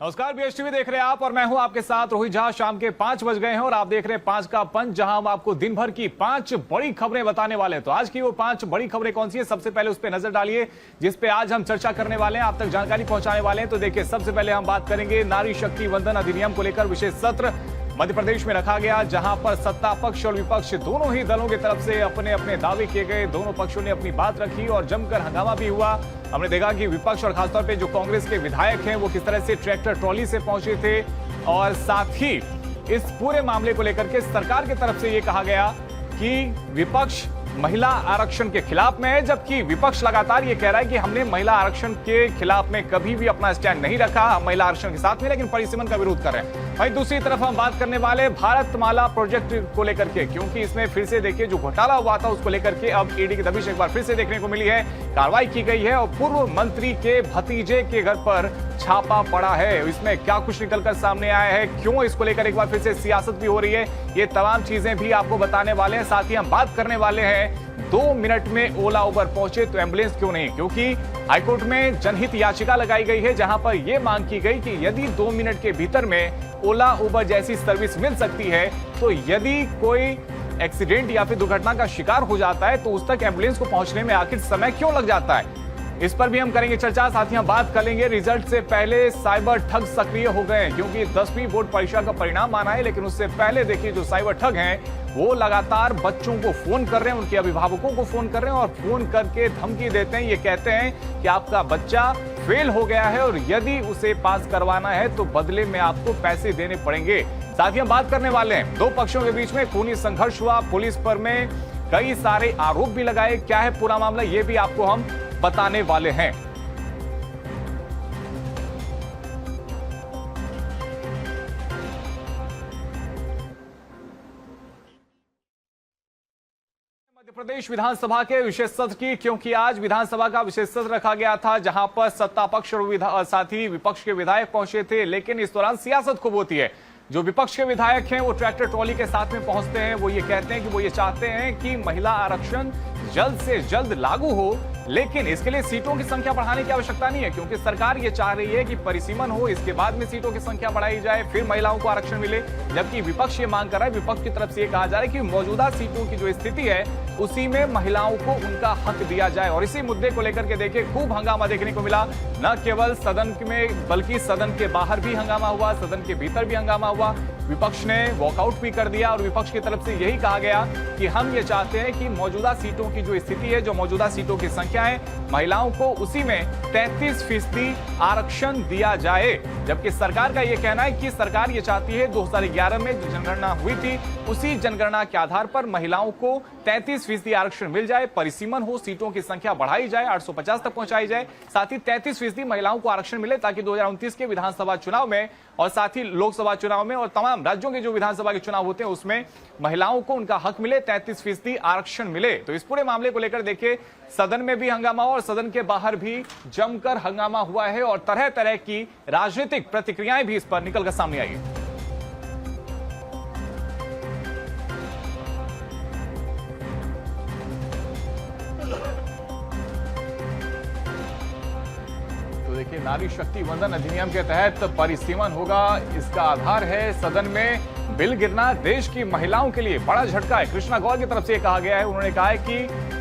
नमस्कार, बीएचटीवी देख रहे हैं आप और मैं हूं आपके साथ रोहित झा। शाम के 5 बज गए हैं और आप देख रहे हैं 5 का पंच, जहां हम आपको दिन भर की 5 बड़ी खबरें बताने वाले हैं। तो आज की वो 5 बड़ी खबरें कौन सी है, सबसे पहले उस पर नजर डालिए जिस पे आज हम चर्चा करने वाले हैं, आप तक जानकारी पहुंचाने वाले हैं। तो देखिए, सबसे पहले हम बात करेंगे नारी शक्ति वंदन अधिनियम को लेकर विशेष सत्र मध्य प्रदेश में रखा गया, जहां पर सत्ता पक्ष और विपक्ष दोनों ही दलों की तरफ से अपने अपने दावे किए गए। दोनों पक्षों ने अपनी बात रखी और जमकर हंगामा भी हुआ। हमने देखा कि विपक्ष और खासतौर पे जो कांग्रेस के विधायक हैं वो किस तरह से ट्रैक्टर ट्रॉली से पहुंचे थे, और साथ ही इस पूरे मामले को लेकर के सरकार की तरफ से ये कहा गया कि विपक्ष महिला आरक्षण के खिलाफ में है, जबकि विपक्ष लगातार ये कह रहा है कि हमने महिला आरक्षण के खिलाफ में कभी भी अपना स्टैंड नहीं रखा, हम महिला आरक्षण के साथ में लेकिन परिसीमन का विरोध कर रहे हैं। वहीं दूसरी तरफ हम बात करने वाले भारतमाला प्रोजेक्ट को लेकर के, क्योंकि इसमें फिर से देखिए जो घोटाला हुआ था उसको लेकर के अब ईडी की दबिश एक बार फिर से देखने को मिली है, कार्रवाई की गई है और पूर्व मंत्री के भतीजे के घर पर छापा पड़ा है। इसमें क्या कुछ निकलकर सामने आया है, क्यों इसको लेकर एक बार फिर से सियासत भी हो रही है, ये तमाम चीजें भी आपको बताने वाले हैं। साथ ही हम बात करने वाले हैं 2 मिनट में ओला उबर पहुंचे तो एम्बुलेंस क्यों नहीं, क्योंकि हाईकोर्ट में जनहित याचिका लगाई गई है जहां पर यह मांग की गई कि यदि 2 मिनट के भीतर में ओला उबर जैसी सर्विस मिल सकती है तो यदि कोई एक्सीडेंट या फिर दुर्घटना का शिकार हो जाता है तो उस तक एम्बुलेंस को पहुंचने में आखिर समय क्यों लग जाता है, इस पर भी हम करेंगे चर्चा। साथ ही हम बात करेंगे रिजल्ट से पहले साइबर ठग सक्रिय हो गए, क्योंकि 10वीं बोर्ड परीक्षा का परिणाम आना है, लेकिन उससे पहले देखिए जो साइबर ठग हैं वो लगातार बच्चों को फोन कर रहे हैं, उनके अभिभावकों को फोन कर रहे हैं और फोन करके धमकी देते हैं। ये कहते हैं कि आपका बच्चा फेल हो गया है और यदि उसे पास करवाना है तो बदले में आपको पैसे देने पड़ेंगे। साथ ही हम बात करने वाले हैं 2 पक्षों के बीच में खूनी संघर्ष हुआ, पुलिस पर में कई सारे आरोप भी लगाए। क्या है पूरा मामला, ये भी आपको हम बताने वाले हैं। मध्य प्रदेश विधानसभा के विशेष सत्र की, क्योंकि आज विधानसभा का विशेष सत्र रखा गया था जहां पर सत्ता पक्ष और साथ ही विपक्ष के विधायक पहुंचे थे, लेकिन इस दौरान सियासत खूब होती है। जो विपक्ष के विधायक हैं वो ट्रैक्टर ट्रॉली के साथ में पहुंचते हैं, वो ये कहते हैं कि वो ये चाहते हैं कि महिला आरक्षण जल्द से जल्द लागू हो, लेकिन इसके लिए सीटों की संख्या बढ़ाने की आवश्यकता नहीं है, क्योंकि सरकार ये चाह रही है कि परिसीमन हो, इसके बाद में सीटों की संख्या बढ़ाई जाए, फिर महिलाओं को आरक्षण मिले। जबकि विपक्ष ये मांग कर रहा है, विपक्ष की तरफ से ये कहा जा रहा है कि मौजूदा सीटों की जो स्थिति है उसी में महिलाओं को उनका हक दिया जाए। और इसी मुद्दे को लेकर के देखिए खूब हंगामा देखने को मिला, न केवल सदन में बल्कि सदन के बाहर भी हंगामा हुआ, सदन के भीतर भी हंगामा हुआ। विपक्ष ने वॉकआउट भी कर दिया और विपक्ष की तरफ से यही कहा गया कि हम ये चाहते हैं कि मौजूदा सीटों की जो स्थिति है, जो मौजूदा सीटों की संख्या है, महिलाओं को उसी में 33% आरक्षण दिया जाए। जबकि सरकार का यह कहना है कि सरकार ये चाहती है 2011 में जो जनगणना हुई थी उसी जनगणना के आधार पर महिलाओं को 33% आरक्षण मिल जाए, परिसीमन हो, सीटों की संख्या बढ़ाई जाए, 850 तक पहुंचाई जाए, साथ ही 33% महिलाओं को आरक्षण मिले ताकि 2029 के विधानसभा चुनाव में और साथ ही लोकसभा चुनाव में और तमाम राज्यों के जो विधानसभा के चुनाव होते हैं उसमें महिलाओं को उनका हक मिले, 33% आरक्षण मिले। तो इस पूरे मामले को लेकर देखिए सदन में भी हंगामा और सदन के बाहर भी जमकर हंगामा हुआ है और तरह तरह की राजनीतिक प्रतिक्रियाएं भी इस पर निकलकर सामने आई है। देखिए, नारी शक्ति वंदन अधिनियम के तहत परिसीमन होगा, इसका आधार है सदन में बिल गिरना। देश की महिलाओं के लिए बड़ा झटका है, कृष्णा गौर की तरफ से कहा गया है। उन्होंने कहा है कि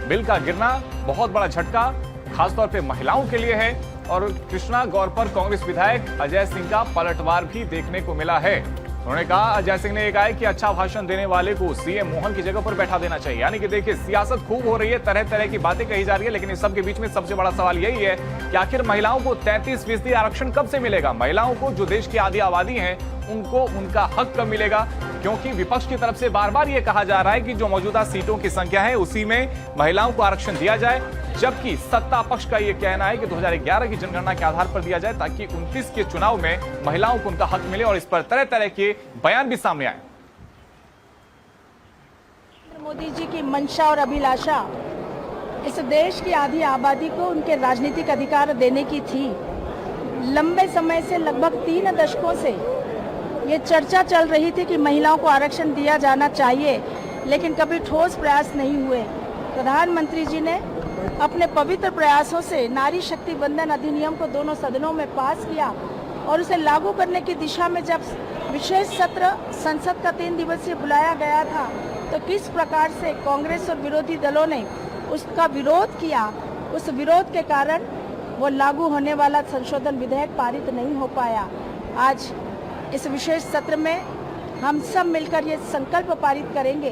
बिल का गिरना बहुत बड़ा झटका खासतौर पे महिलाओं के लिए है। और कृष्णा गौर पर कांग्रेस विधायक अजय सिंह का पलटवार भी देखने को मिला है। उन्होंने कहा, अजय सिंह ने यह कहा है कि अच्छा भाषण देने वाले को सीएम मोहन की जगह पर बैठा देना चाहिए। यानी कि देखिए सियासत खूब हो रही है, तरह तरह की बातें कही जा रही है, लेकिन इस सब के बीच में सबसे बड़ा सवाल यही है कि आखिर महिलाओं को 33% आरक्षण कब से मिलेगा। महिलाओं को, जो देश की आधी आबादी है, उनको उनका हक कब मिलेगा, क्योंकि विपक्ष की तरफ से बार बार यह कहा जा रहा है कि जो मौजूदा सीटों की संख्या है उसी में महिलाओं को आरक्षण दिया जाए, जबकि सत्ता पक्ष का यह कहना है कि 2011 की जनगणना के आधार पर दिया जाए ताकि 29 के चुनाव में महिलाओं को उनका हक मिले। और इस पर तरह तरह के बयान भी सामने आए। मोदी जी की मंशा और अभिलाषा इस देश की आधी आबादी को उनके राजनीतिक अधिकार देने की थी। लंबे समय से, लगभग 3 दशकों से ये चर्चा चल रही थी कि महिलाओं को आरक्षण दिया जाना चाहिए, लेकिन कभी ठोस प्रयास नहीं हुए। प्रधानमंत्री जी ने अपने पवित्र प्रयासों से नारी शक्ति वंदन अधिनियम को दोनों सदनों में पास किया और उसे लागू करने की दिशा में जब विशेष सत्र संसद का 3 दिवसीय बुलाया गया था, तो किस प्रकार से कांग्रेस और विरोधी दलों ने उसका विरोध किया। उस विरोध के कारण वो लागू होने वाला संशोधन विधेयक पारित नहीं हो पाया। आज इस विशेष सत्र में हम सब मिलकर ये संकल्प पारित करेंगे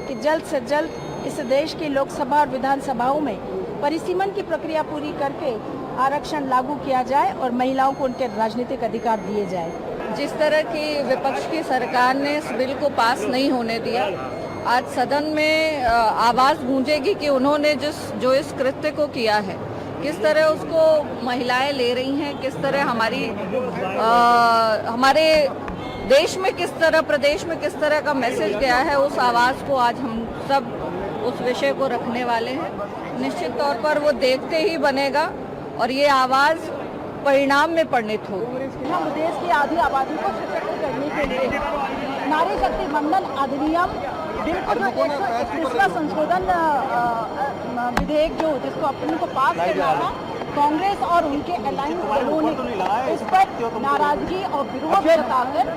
कि जल्द से जल्द इस देश की लोकसभा और विधानसभाओं में परिसीमन की प्रक्रिया पूरी करके आरक्षण लागू किया जाए और महिलाओं को उनके राजनीतिक अधिकार दिए जाए। जिस तरह की विपक्ष की सरकार ने इस बिल को पास नहीं होने दिया, आज सदन में आवाज़ गूंजेगी कि उन्होंने जो इस कृत्य को किया है, किस तरह उसको महिलाएं ले रही हैं, किस तरह हमारे देश में किस तरह, प्रदेश में किस तरह का मैसेज गया है, उस आवाज़ को आज हम सब उस विषय को रखने वाले हैं। निश्चित तौर पर वो देखते ही बनेगा और ये आवाज़ परिणाम में परिणत होगी। हम देश की आधी आबादी को सशक्त करने के लिए नारी शक्ति बंधन अधिनियम बिल को जो 131वां संशोधन विधेयक जो जिसको अपने को पास करना था, कांग्रेस और उनके अलायंस दलों ने इस पर नाराजगी और विरोध जताकर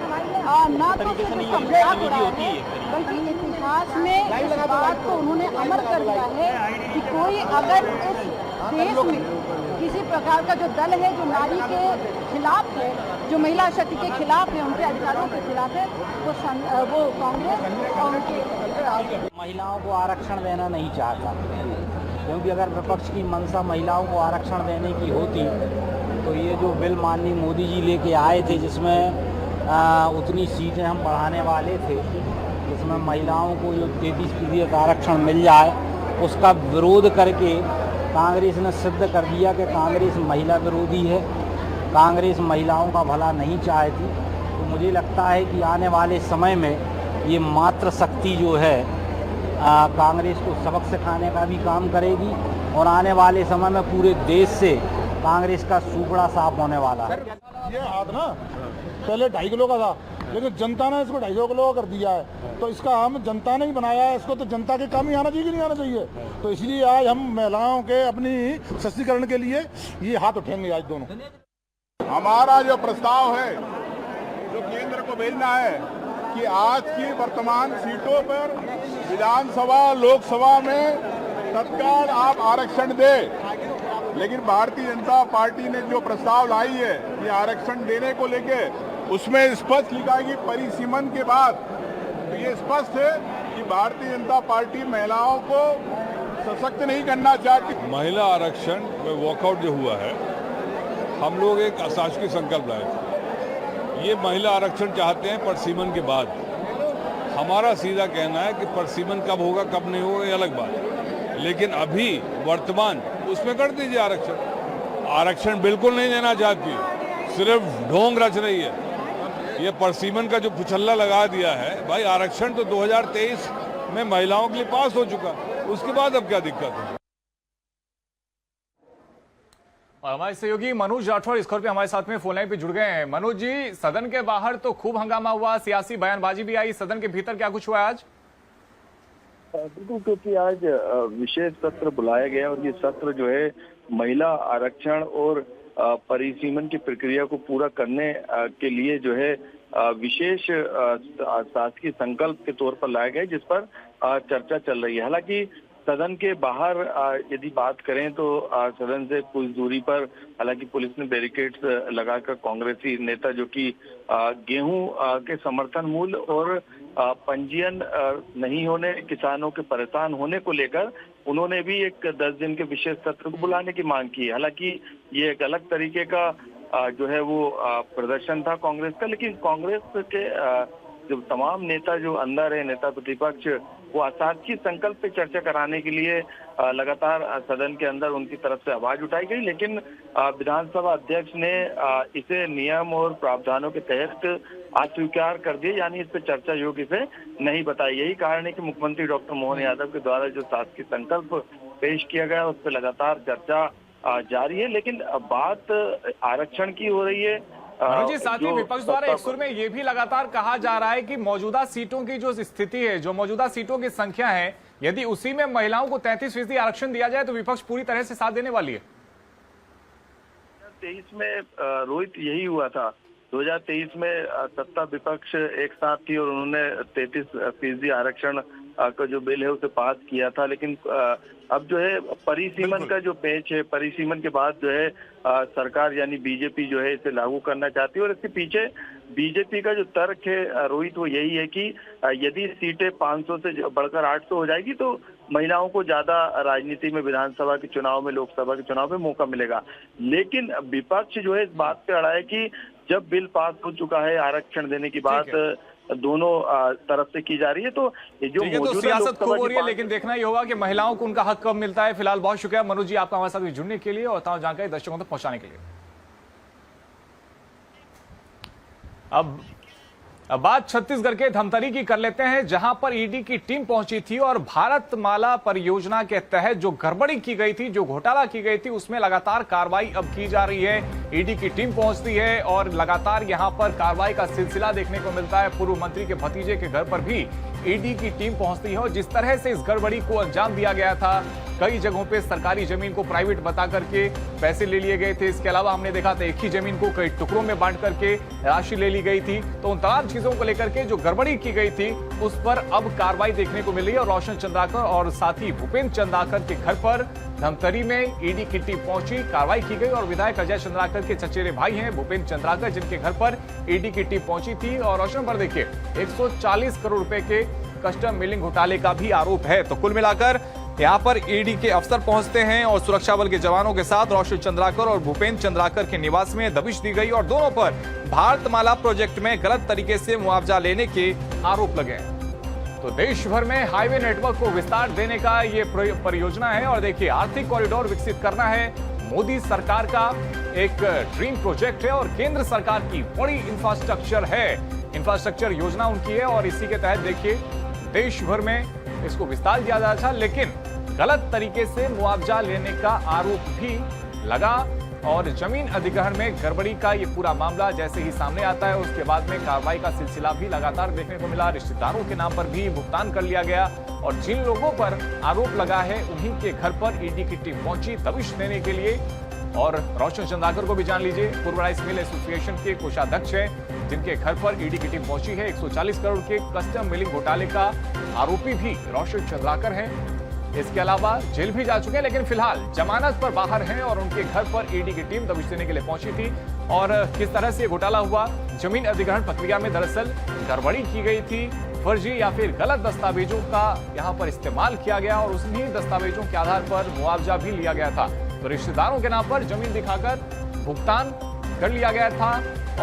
न तो सिर्फ उसका मजाक उड़ाया है, बल्कि इतिहास में इस बात को उन्होंने अमर कर दिया है कि कोई अगर इस देश में किसी प्रकार का जो दल है जो नारी के खिलाफ है, जो महिला शक्ति के खिलाफ है, उनके अधिकारों के खिलाफ है, वो कांग्रेस और उनके महिलाओं को आरक्षण देना नहीं चाहता, क्योंकि अगर विपक्ष की मंशा महिलाओं को आरक्षण देने की होती तो ये जो बिल माननीय मोदी जी लेके आए थे, जिसमें उतनी सीटें हम बढ़ाने वाले थे, जिसमें महिलाओं को जो 33% आरक्षण मिल जाए, उसका विरोध करके कांग्रेस ने सिद्ध कर दिया कि कांग्रेस महिला विरोधी है, कांग्रेस महिलाओं का भला नहीं चाहती। तो मुझे लगता है कि आने वाले समय में ये मातृ शक्ति जो है कांग्रेस को सबक सिखाने का भी काम करेगी और आने वाले समय में पूरे देश से कांग्रेस का सूपड़ा साफ होने वाला है। ये हाथ ना पहले 2.5 किलो का था, लेकिन जनता ने इसको 250 किलो का कर दिया है, तो इसका हम जनता ने ही बनाया है, इसको तो जनता के काम ही आना चाहिए कि नहीं आना चाहिए। तो इसलिए आज हम महिलाओं के अपनी सशक्तिकरण के लिए ये हाथ उठेंगे आज दोनों। हमारा जो प्रस्ताव है जो केंद्र को भेजना है कि आज की वर्तमान सीटों पर विधानसभा लोकसभा में तत्काल आप आरक्षण दें, लेकिन भारतीय जनता पार्टी ने जो प्रस्ताव लाई है ये आरक्षण देने को लेके उसमें स्पष्ट लिखा है कि परिसीमन के बाद, तो ये स्पष्ट है कि भारतीय जनता पार्टी महिलाओं को सशक्त नहीं करना चाहती। महिला आरक्षण में वॉकआउट जो हुआ है, हम लोग एक अशासकीय संकल्प लाए थे। ये महिला आरक्षण चाहते हैं परिसीमन के बाद। हमारा सीधा कहना है कि परिसीमन कब होगा कब नहीं होगा ये अलग बात है, लेकिन अभी वर्तमान उसमें कर दीजिए आरक्षण। आरक्षण बिल्कुल नहीं देना चाहती, सिर्फ ढोंग रच रही है। ये परिसीमन का जो पुछल्ला लगा दिया है, भाई आरक्षण तो 2023 में महिलाओं के लिए पास हो चुका, उसके बाद अब क्या दिक्कत है। और हमारे सहयोगी मनोज राठौर इस खबर पे हमारे साथ में फोन लाइन पे जुड़ गए हैं। मनोज जी, सदन के बाहर तो खूब हंगामा हुआ, सियासी बयानबाजी भी आई, सदन के भीतर क्या कुछ हुआ आज? बिल्कुल, क्योंकि आज विशेष सत्र बुलाया गया और ये सत्र जो है महिला आरक्षण और परिसीमन की प्रक्रिया को पूरा करने के लिए जो है विशेष शासकीय संकल्प के तौर पर लाया गया, जिस पर चर्चा चल रही है। हालांकि सदन के बाहर यदि बात करें तो सदन से कुछ दूरी पर हालांकि पुलिस ने बैरिकेड्स लगाकर कांग्रेसी नेता जो कि गेहूं के समर्थन मूल्य और पंजीयन नहीं होने, किसानों के परेशान होने को लेकर उन्होंने भी एक 10 दिन के विशेष सत्र को बुलाने की मांग की है। हालांकि ये एक अलग तरीके का जो है वो प्रदर्शन था कांग्रेस का, लेकिन कांग्रेस के जो तमाम नेता जो अंदर है, नेता प्रतिपक्ष, वो अशासकीय संकल्प पे चर्चा कराने के लिए लगातार सदन के अंदर उनकी तरफ से आवाज उठाई गई, लेकिन विधानसभा अध्यक्ष ने इसे नियम और प्रावधानों के तहत अस्वीकार कर दिए, यानी इस पर चर्चा योग्य से नहीं बताई। यही कारण है कि मुख्यमंत्री डॉक्टर मोहन यादव के द्वारा जो शासकीय संकल्प पेश किया गया उस पर लगातार चर्चा जारी है, लेकिन बात आरक्षण की हो रही है। मनोज जी, साथ ही विपक्ष द्वारा एक सुर में ये भी लगातार कहा जा रहा है कि मौजूदा सीटों की जो स्थिति है, जो मौजूदा सीटों की संख्या है, यदि उसी में महिलाओं को 33% आरक्षण दिया जाए तो विपक्ष पूरी तरह से साथ देने वाली है। 2023 में रोहित यही हुआ था। 2023 में सत्ता विपक्ष एक साथ थी और उन्होंने 33% आरक्षण का जो बिल है उसे पास किया था। लेकिन अब जो है परिसीमन का जो पेच है, परिसीमन के बाद जो है सरकार यानी बीजेपी जो है इसे लागू करना चाहती है। और इसके पीछे बीजेपी का जो तर्क है रोहित वो यही है कि यदि सीटें 500 से बढ़कर 800 हो जाएगी तो महिलाओं को ज्यादा राजनीति में, विधानसभा के चुनाव में, लोकसभा के चुनाव में मौका मिलेगा। लेकिन विपक्ष जो है इस बात पे अड़ा है कि जब बिल पास हो चुका है, आरक्षण देने की बात दोनों तरफ से की जा रही है, तो ये जो तो सियासत खूब हो रही है, लेकिन देखना ही होगा कि महिलाओं को उनका हक कब मिलता है। फिलहाल बहुत शुक्रिया मनोज जी आपका हमारे साथ जुड़ने के लिए और तमाम जानकारी दर्शकों तक पहुंचाने के लिए। अब बात छत्तीसगढ़ के धमतरी की कर लेते हैं, जहां पर ईडी की टीम पहुंची थी और भारतमाला परियोजना के तहत जो गड़बड़ी की गई थी, जो घोटाला की गई थी, उसमें लगातार कार्रवाई अब की जा रही है। ईडी की टीम पहुंचती है और लगातार यहां पर कार्रवाई का सिलसिला देखने को मिलता है। पूर्व मंत्री के भतीजे के घर पर भी ईडी की टीम पहुंचती है और जिस तरह से इस गड़बड़ी को अंजाम दिया गया था, कई जगहों पे सरकारी जमीन को प्राइवेट बता करके पैसे ले लिए गए थे। इसके अलावा हमने देखा था एक ही जमीन को कई टुकड़ों में बांट करके राशि ले ली गई थी। तो उन तमाम चीजों को लेकर के जो गड़बड़ी की गई थी उस पर अब कार्रवाई देखने को मिल रही है। और रोशन चंद्राकर और साथ ही भूपेंद्र चंद्राकर के घर पर धमतरी में ईडी की टीम पहुंची, कार्रवाई की गई और विधायक अजय चंद्राकर के चचेरे भाई हैं भूपेंद्र चंद्राकर, जिनके घर पर ईडी की टीम पहुंची थी। और रोशन पर देखिए 140 करोड़ रुपए के कस्टम मिलिंग घोटाले का भी आरोप है। तो कुल मिलाकर यहां पर ईडी के अफसर पहुंचते हैं और सुरक्षा बल के जवानों के साथ रोशन चंद्राकर और भूपेंद्र चंद्राकर के निवास में दबिश दी गई और दोनों पर भारतमाला प्रोजेक्ट में गलत तरीके से मुआवजा लेने के आरोप लगे। तो देश भर में हाईवे नेटवर्क को विस्तार देने का ये परियोजना है और देखिए आर्थिक कॉरिडोर विकसित करना है, मोदी सरकार का एक ड्रीम प्रोजेक्ट है और केंद्र सरकार की बड़ी इंफ्रास्ट्रक्चर है, इंफ्रास्ट्रक्चर योजना उनकी है। और इसी के तहत देखिए देश भर में इसको विस्तार किया जा रहा, लेकिन गलत तरीके से मुआवजा लेने का आरोप भी लगा। और जमीन अधिग्रहण में गड़बड़ी का ये पूरा मामला जैसे ही सामने आता है उसके बाद में कार्रवाई का सिलसिला भी लगातार देखने को मिला। रिश्तेदारों के नाम पर भी भुगतान कर लिया गया और जिन लोगों पर आरोप लगा है उन्हीं के घर पर ईडी की टीम पहुंची दबिश देने के लिए। और रोशन चंद्राकर को भी जान लीजिए, पूर्व राइस मिल एसोसिएशन के कोषाध्यक्ष हैं, जिनके घर पर ईडी की टीम पहुंची है। 140 करोड़ के कस्टम मिलिंग घोटाले का आरोपी भी रोशन चंद्राकर हैं। इसके अलावा जेल भी जा चुके हैं, लेकिन फिलहाल जमानत पर बाहर हैं और उनके घर पर ईडी की टीम दबिश देने के लिए पहुंची थी। और किस तरह से ये घोटाला हुआ, जमीन अधिग्रहण प्रक्रिया में दरअसल गड़बड़ी की गई थी, फर्जी या फिर गलत दस्तावेजों का यहां पर इस्तेमाल किया गया और उन्हीं दस्तावेजों के आधार पर मुआवजा भी लिया गया था। तो रिश्तेदारों के नाम पर जमीन दिखाकर भुगतान कर लिया गया था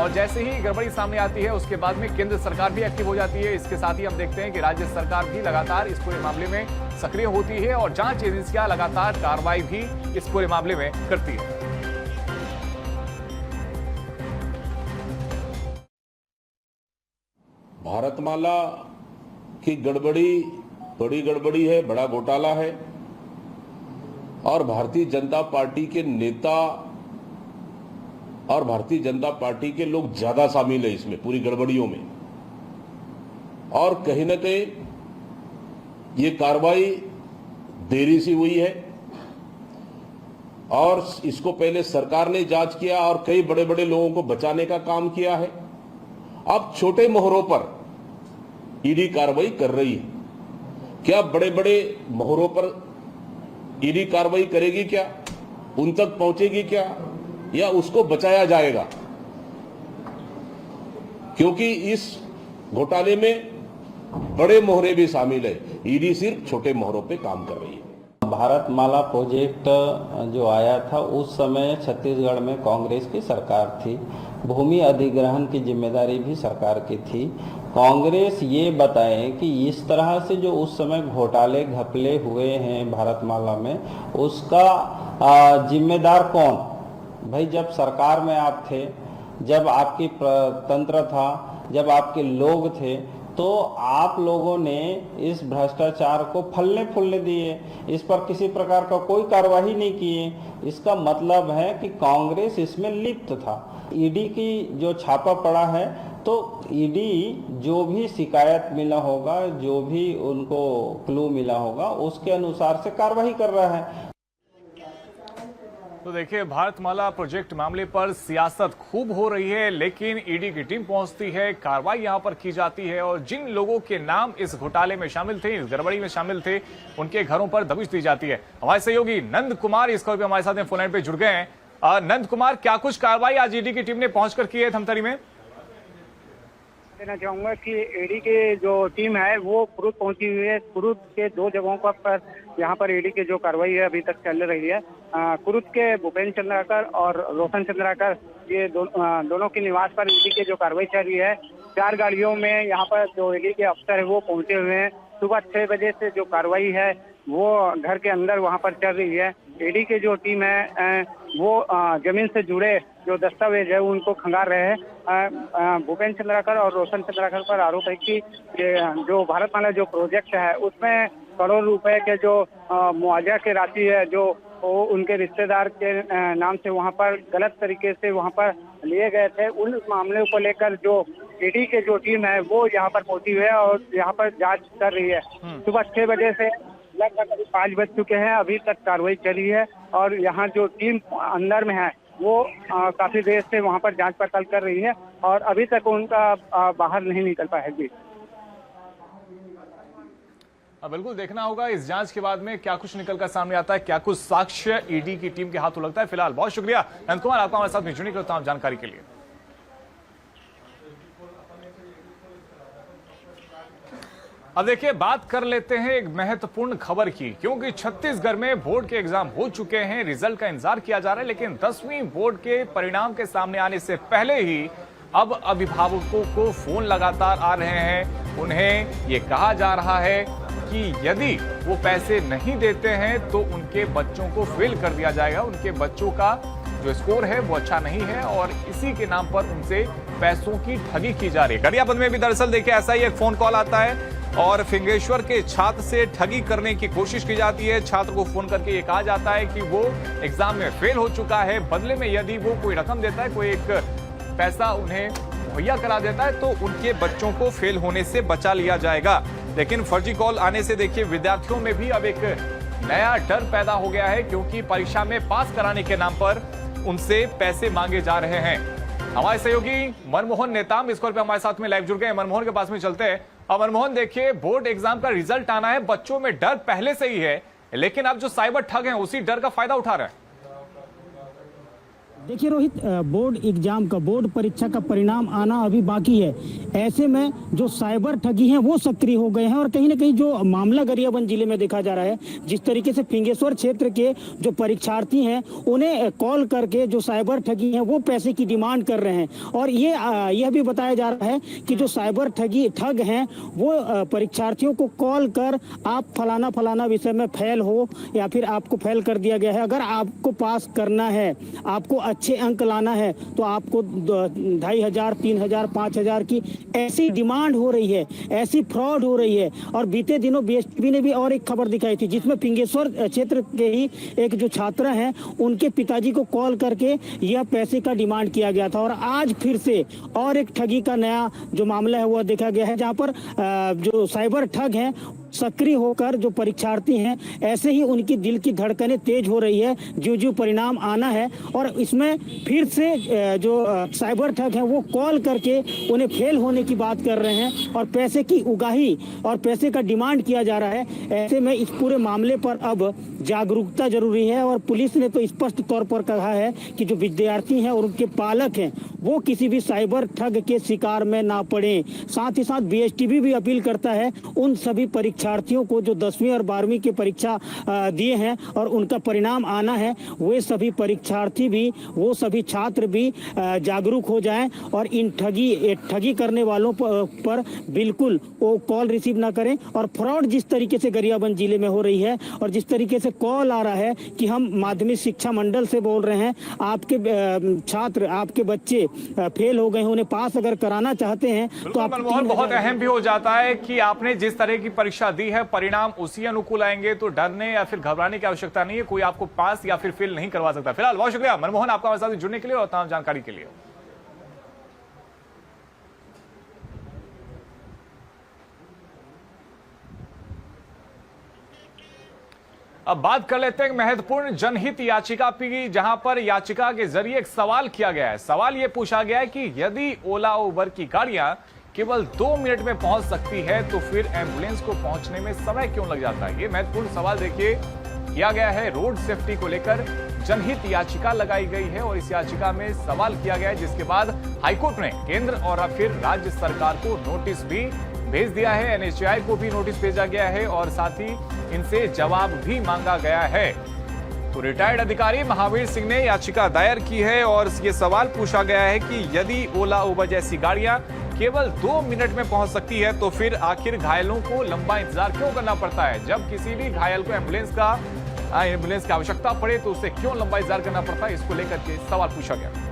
और जैसे ही गड़बड़ी सामने आती है उसके बाद में केंद्र सरकार भी एक्टिव हो जाती है। इसके साथ ही हम देखते हैं कि राज्य सरकार भी लगातार इस पूरे मामले में सक्रिय होती है और जांच एजेंसियां लगातार कार्रवाई भी इस पूरे मामले में करती है। भारतमाला की गड़बड़ी बड़ी गड़बड़ी है, बड़ा घोटाला है और भारतीय जनता पार्टी के नेता और भारतीय जनता पार्टी के लोग ज्यादा शामिल है इसमें पूरी गड़बड़ियों में। और कहीं न कहीं ये कार्रवाई देरी से हुई है और इसको पहले सरकार ने जांच किया और कई बड़े बड़े लोगों को बचाने का काम किया है। अब छोटे मोहरों पर ईडी कार्रवाई कर रही है। क्या बड़े बड़े मोहरों पर ईडी कार्रवाई करेगी, क्या उन तक पहुंचेगी क्या, या उसको बचाया जाएगा? क्योंकि इस घोटाले में बड़े मोहरे भी शामिल है, ईडी सिर्फ छोटे मोहरों पे काम कर रही है। भारतमाला प्रोजेक्ट जो आया था उस समय छत्तीसगढ़ में कांग्रेस की सरकार थी, भूमि अधिग्रहण की जिम्मेदारी भी सरकार की थी। कांग्रेस ये बताए कि इस तरह से जो उस समय घोटाले घपले हुए हैं भारतमाला में, उसका जिम्मेदार कौन? भाई जब सरकार में आप थे, जब आपकी तंत्र था, जब आपके लोग थे, तो आप लोगों ने इस भ्रष्टाचार को फलने फूलने दिए, इस पर किसी प्रकार का कोई कार्रवाई नहीं किए। इसका मतलब है कि कांग्रेस इसमें लिप्त था। ईडी की जो छापा पड़ा है, तो ईडी जो भी शिकायत मिला होगा, जो भी उनको क्लू मिला होगा, उसके अनुसार से कार्रवाई कर रहा है। तो देखिए, भारतमाला प्रोजेक्ट मामले पर सियासत खूब हो रही है, लेकिन ईडी की टीम पहुंचती है, कार्रवाई यहां पर की जाती है और जिन लोगों के नाम इस घोटाले में शामिल थे, इस गड़बड़ी में शामिल थे, उनके घरों पर दबिश दी जाती है। हमारे सहयोगी नंद कुमार इस खबर पे हमारे साथ फोन लाइन पे जुड़ गए हैं। नंद कुमार, क्या कुछ कार्रवाई आज ईडी की टीम ने पहुंचकर की है धमतरी में? देना चाहूंगा कि ईडी की जो टीम है वो कुरुद पहुंची हुई है। कुरुद के 2 जगहों पर यहाँ पर ईडी की जो कार्रवाई है अभी तक चल रही है। कुरुद के भूपेंद्र चंद्राकर और रोशन चंद्राकर, ये दोनों के निवास पर ईडी की जो कार्रवाई चल रही है। 4 गाड़ियों में यहाँ पर जो ईडी के अफसर है वो पहुंचे हुए हैं। सुबह 6 बजे से जो कार्रवाई है वो घर के अंदर वहाँ पर चल रही है। ईडी की जो टीम है वो जमीन से जुड़े जो दस्तावेज है उनको खंगार रहे हैं। भूपेंद्र चंद्राकर और रोशन चंद्राकर पर आरोप है कि जो भारतमाला जो प्रोजेक्ट है उसमें करोड़ रुपए के जो मुआवजा की राशि है जो उनके रिश्तेदार के नाम से वहां पर गलत तरीके से वहां पर लिए गए थे। उन मामले को लेकर जो ईडी की जो टीम है वो यहाँ पर पहुंची हुई है और यहाँ पर जांच कर रही है। सुबह 6 बजे से लगभग 5 बज चुके हैं, अभी तक कार्रवाई चली है और यहाँ जो टीम अंदर में है वो काफी देर से वहाँ पर जांच पड़ताल कर रही है और अभी तक उनका बाहर नहीं निकल पाया है। जी बिल्कुल देखना होगा इस जांच के बाद में क्या कुछ निकल कर सामने आता है, क्या कुछ साक्ष्य ईडी की टीम के हाथों लगता है। फिलहाल बहुत शुक्रिया नंद कुमार, आपका हमारे साथ में जुड़ने के लिए जानकारी के लिए। अब देखिए, बात कर लेते हैं एक महत्वपूर्ण खबर की, क्योंकि छत्तीसगढ़ में बोर्ड के एग्जाम हो चुके हैं, रिजल्ट का इंतजार किया जा रहा है, लेकिन 10वीं बोर्ड के परिणाम के सामने आने से पहले ही अब अभिभावकों को फोन लगातार आ रहे हैं। उन्हें ये कहा जा रहा है कि यदि वो पैसे नहीं देते हैं तो उनके बच्चों को फेल कर दिया जाएगा, उनके बच्चों का जो स्कोर है वो अच्छा नहीं है और इसी के नाम पर उनसे पैसों की ठगी की जा रही है। गरियाबंद में भी दरअसल देखिए ऐसा ही एक फोन कॉल आता है और फिंगेश्वर के छात्र से ठगी करने की कोशिश की जाती है। छात्र को फोन करके ये कहा जाता है कि वो एग्जाम में फेल हो चुका है, बदले में यदि वो कोई रकम देता है, कोई एक पैसा उन्हें मुहैया करा देता है तो उनके बच्चों को फेल होने से बचा लिया जाएगा। लेकिन फर्जी कॉल आने से देखिए विद्यार्थियों में भी अब एक नया डर पैदा हो गया है, क्योंकि परीक्षा में पास कराने के नाम पर उनसे पैसे मांगे जा रहे हैं। हमारे सहयोगी मनमोहन नेताम इस कॉल पे हमारे साथ में लाइव जुड़ गए। मनमोहन के पास में चलते हैं। अब मनमोहन, देखिए बोर्ड एग्जाम का रिजल्ट आना है, बच्चों में डर पहले से ही है, लेकिन अब जो साइबर ठग हैं उसी डर का फायदा उठा रहे हैं। देखिए रोहित, बोर्ड एग्जाम का, बोर्ड परीक्षा का परिणाम आना अभी बाकी है। ऐसे में जो साइबर ठगी हैं वो सक्रिय हो गए हैं और कहीं ना कहीं जो मामला गरियाबंद जिले में देखा जा रहा है, जिस तरीके से फिंगेश्वर क्षेत्र के जो परीक्षार्थी हैं उन्हें कॉल करके जो साइबर ठगी हैं वो पैसे की डिमांड कर रहे हैं। और यह भी बताया जा रहा है कि जो साइबर ठग हैं वो परीक्षार्थियों को कॉल कर आप फलाना फलाना विषय में फेल हो या फिर आपको फेल कर दिया गया है, अगर आपको पास करना है, आपको अच्छे अंक लाना है तो आपको 2500, 3000, 5000 की ऐसी डिमांड हो रही है, ऐसी फ्रॉड हो रही है। और बीते दिनों बीएसटीवी ने भी और एक खबर दिखाई थी जिसमें फिंगेश्वर क्षेत्र के ही एक जो छात्र हैं उनके पिताजी को कॉल करके यह पैसे का डिमांड किया गया था। और आज फिर से और एक ठगी का नया जो मामला है वह देखा गया है, जहां पर जो साइबर ठग हैं सक्रिय होकर जो परीक्षार्थी हैं ऐसे ही उनकी दिल की धड़कनें तेज हो रही है जो परिणाम आना है। और इसमें फिर से जो साइबर ठग हैं वो कॉल करके उन्हें फेल होने की बात कर रहे हैं और पैसे की उगाही और पैसे का डिमांड किया जा रहा है। ऐसे में इस पूरे मामले पर अब जागरूकता जरूरी है और पुलिस ने तो स्पष्ट तौर पर कहा है कि जो विद्यार्थी हैं और उनके पालक हैं वो किसी भी साइबर ठग के शिकार में ना पड़े। साथ ही साथ बीएसटीवी भी अपील करता है उन सभी परीक्षार्थियों को जो 10वीं और 12वीं की परीक्षा दिए हैं और उनका परिणाम आना है, वे सभी परीक्षार्थी भी, वो सभी छात्र भी जागरूक हो जाएं और इन ठगी करने वालों पर बिल्कुल वो कॉल रिसीव ना करें। और फ्रॉड जिस तरीके से गरियाबंद जिले में हो रही है और जिस तरीके से कॉल आ रहा है कि हम माध्यमिक शिक्षा मंडल से बोल रहे हैं, आपके छात्र, आपके बच्चे फेल हो गए हैं, उन्हें पास अगर कराना चाहते हैं तो आप बहुत अहम भी हो जाता है कि आपने जिस तरह की परीक्षा दी है परिणाम उसी अनुकूल आएंगे, तो डरने या फिर घबराने की आवश्यकता नहीं है। कोई आपको पास या फिर फेल नहीं करवा सकता। फिलहाल बहुत शुक्रिया मनमोहन आपका हमारे साथ जुड़ने के लिए और तमाम जानकारी के लिए। अब बात कर लेते हैं महत्वपूर्ण जनहित याचिका की, जहां पर याचिका के जरिए एक सवाल किया गया है। सवाल यह पूछा गया है कि यदि ओला उबर की गाड़ियां केवल 2 मिनट में पहुंच सकती है तो फिर एम्बुलेंस को पहुंचने में समय क्यों लग जाता है। ये महत्वपूर्ण सवाल देखिए किया गया है। रोड सेफ्टी को लेकर जनहित याचिका लगाई गई है और इस याचिका में सवाल किया गया है, जिसके बाद हाईकोर्ट ने केंद्र और फिर राज्य सरकार को नोटिस भी भेज दिया है। एनएचएआई को भी नोटिस भेजा गया है और साथ ही इनसे जवाब भी मांगा गया है। तो रिटायर्ड अधिकारी महावीर सिंह ने याचिका दायर की है और ये सवाल पूछा गया है कि यदि ओला उबर जैसी गाड़ियां केवल 2 मिनट में पहुंच सकती है तो फिर आखिर घायलों को लंबा इंतजार क्यों करना पड़ता है। जब किसी भी घायल को एम्बुलेंस की आवश्यकता पड़े तो उसे क्यों लंबा इंतजार करना पड़ता है, इसको लेकर के सवाल पूछा गया।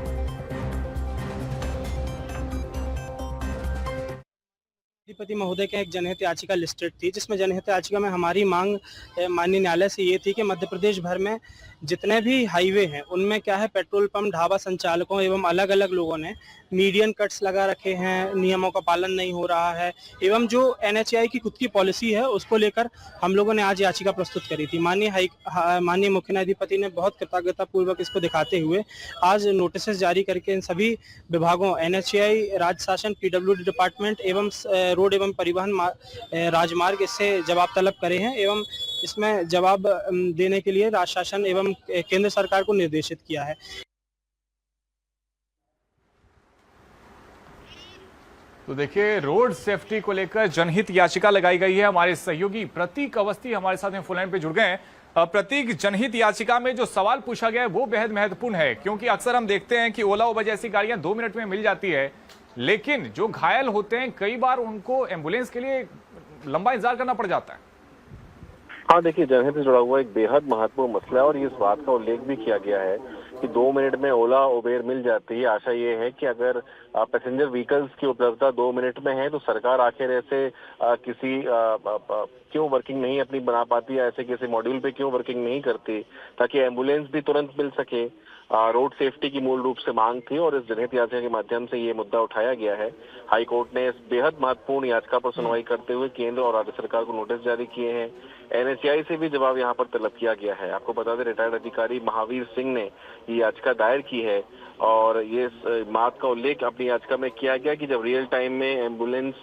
अधिपति महोदय के एक जनहित याचिका लिस्टेड थी, जिसमें जनहित याचिका में हमारी मांग माननीय न्यायालय से ये थी कि मध्य प्रदेश भर में जितने भी हाईवे हैं उनमें क्या है, पेट्रोल पंप ढाबा संचालकों एवं अलग अलग लोगों ने मीडियन कट्स लगा रखे हैं, नियमों का पालन नहीं हो रहा है, एवं जो एनएचएआई की खुद की पॉलिसी है उसको लेकर हम लोगों ने आज याचिका प्रस्तुत करी थी। माननीय मुख्य न्यायाधिपति ने बहुत कृतज्ञता पूर्वक इसको दिखाते हुए आज नोटिस जारी करके इन सभी विभागों एनएचएआई, राज्य शासन, पीडब्ल्यूडी डिपार्टमेंट एवं रोड एवं परिवहन राजमार्ग इससे जवाब तलब करे हैं एवं इसमें जवाब देने के लिए राज्य शासन एवं केंद्र सरकार को निर्देशित किया है। तो देखिए, रोड सेफ्टी को लेकर जनहित याचिका लगाई गई है। हमारे सहयोगी प्रतीक अवस्थी हमारे साथ में फोन लाइन पे जुड़ गए हैं। प्रतीक, जनहित याचिका में जो सवाल पूछा गया है वो बेहद महत्वपूर्ण है, क्योंकि अक्सर हम देखते हैं कि ओला उबर जैसी गाड़ियां 2 मिनट में मिल जाती है, लेकिन जो घायल होते हैं कई बार उनको एम्बुलेंस के लिए लंबा इंतजार करना पड़ जाता है। हाँ, देखिए, जनहित से जुड़ा हुआ एक बेहद महत्वपूर्ण मसला है और इस बात का उल्लेख भी किया गया है कि 2 मिनट में ओला उबेर मिल जाती है। आशा ये है कि अगर पैसेंजर व्हीकल्स की उपलब्धता 2 मिनट में है तो सरकार आखिर ऐसे किसी क्यों वर्किंग नहीं अपनी बना पाती है, ऐसे किसी मॉड्यूल पे क्यों वर्किंग नहीं करती ताकि एम्बुलेंस भी तुरंत मिल सके। रोड सेफ्टी की मूल रूप से मांग थी और इस जनहित याचिका के माध्यम से ये मुद्दा उठाया गया है। हाई कोर्ट ने इस बेहद महत्वपूर्ण याचिका पर सुनवाई करते हुए केंद्र और राज्य सरकार को नोटिस जारी किए हैं। एनएचएआई से भी जवाब यहाँ पर तलब किया गया है। आपको बता दें, रिटायर्ड अधिकारी महावीर सिंह ने ये याचिका दायर की है और ये बात का उल्लेख अपनी याचिका में किया गया कि जब रियल टाइम में एम्बुलेंस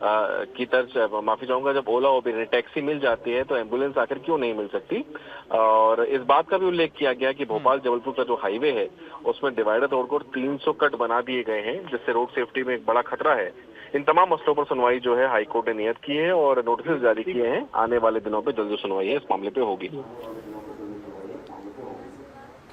की तर्ज, माफी चाहूंगा, जब ओला उबर टैक्सी मिल जाती है तो एम्बुलेंस आखिर क्यों नहीं मिल सकती। और इस बात का भी उल्लेख किया गया कि भोपाल जबलपुर का जो हाईवे है उसमें डिवाइडर तोड़कर 300 कट बना दिए गए हैं, जिससे रोड सेफ्टी में एक बड़ा खतरा है। इन तमाम मसलों पर सुनवाई जो है हाईकोर्ट ने नियत की है और नोटिस जारी किए हैं। आने वाले दिनों पे जल्द सुनवाई है इस मामले पे होगी।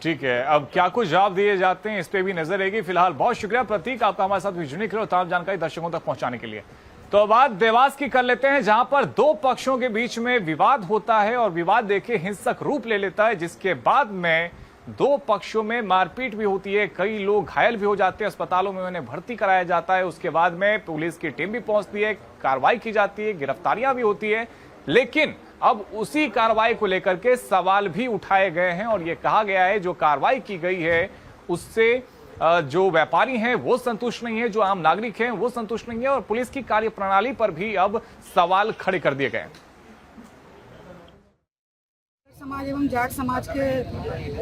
ठीक है, अब क्या कुछ जवाब दिए जाते हैं इस पे भी नजर रहेगी। फिलहाल बहुत शुक्रिया प्रतीक, आपका हमारे साथ जुड़ने के लिए और तमाम जानकारी दर्शकों तक पहुंचाने के लिए। तो बात देवास की कर लेते हैं, जहां पर 2 पक्षों के बीच में विवाद होता है और विवाद देखिए हिंसक रूप ले लेता है, जिसके बाद में 2 पक्षों में मारपीट भी होती है। कई लोग घायल भी हो जाते हैं, अस्पतालों में उन्हें भर्ती कराया जाता है। उसके बाद में पुलिस की टीम भी पहुंचती है, कार्रवाई की जाती है, गिरफ्तारियां भी होती है। लेकिन अब उसी कार्रवाई को लेकर के सवाल भी उठाए गए हैं और यह कहा गया है जो कार्रवाई की गई है उससे जो व्यापारी हैं वो संतुष्ट नहीं है, जो आम नागरिक हैं वो संतुष्ट नहीं है और पुलिस की कार्यप्रणाली पर भी अब सवाल खड़े कर दिए गए। समाज एवं जाट समाज के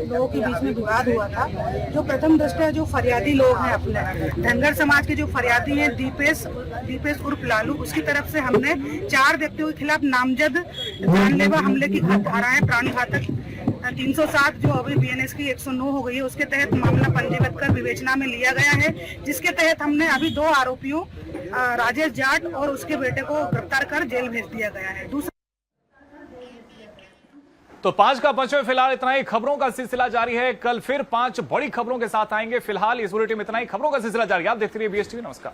लोगों के बीच में विवाद हुआ था। जो प्रथम दृष्टया जो फरियादी लोग हैं, अपने धनगर समाज के जो फरियादी हैं दीपेश उर्फ लालू, उसकी तरफ से हमने 4 व्यक्तियों के खिलाफ नामजद जानलेवा हमले की धाराएं, प्राणघातक 307 जो अभी बीएनएस की 109 हो गई है, उसके तहत मामला पंजीबद्ध कर विवेचना में लिया गया है, जिसके तहत हमने अभी 2 आरोपियों राजेश जाट और उसके बेटे को गिरफ्तार कर जेल भेज दिया गया है। तो 5 का 5 में फिलहाल इतना ही। खबरों का सिलसिला जारी है, कल फिर 5 बड़ी खबरों के साथ आएंगे। फिलहाल इस बुलेटिन में इतना ही। खबरों का सिलसिला जारी, आप देखते रहिए BSTV। नमस्कार।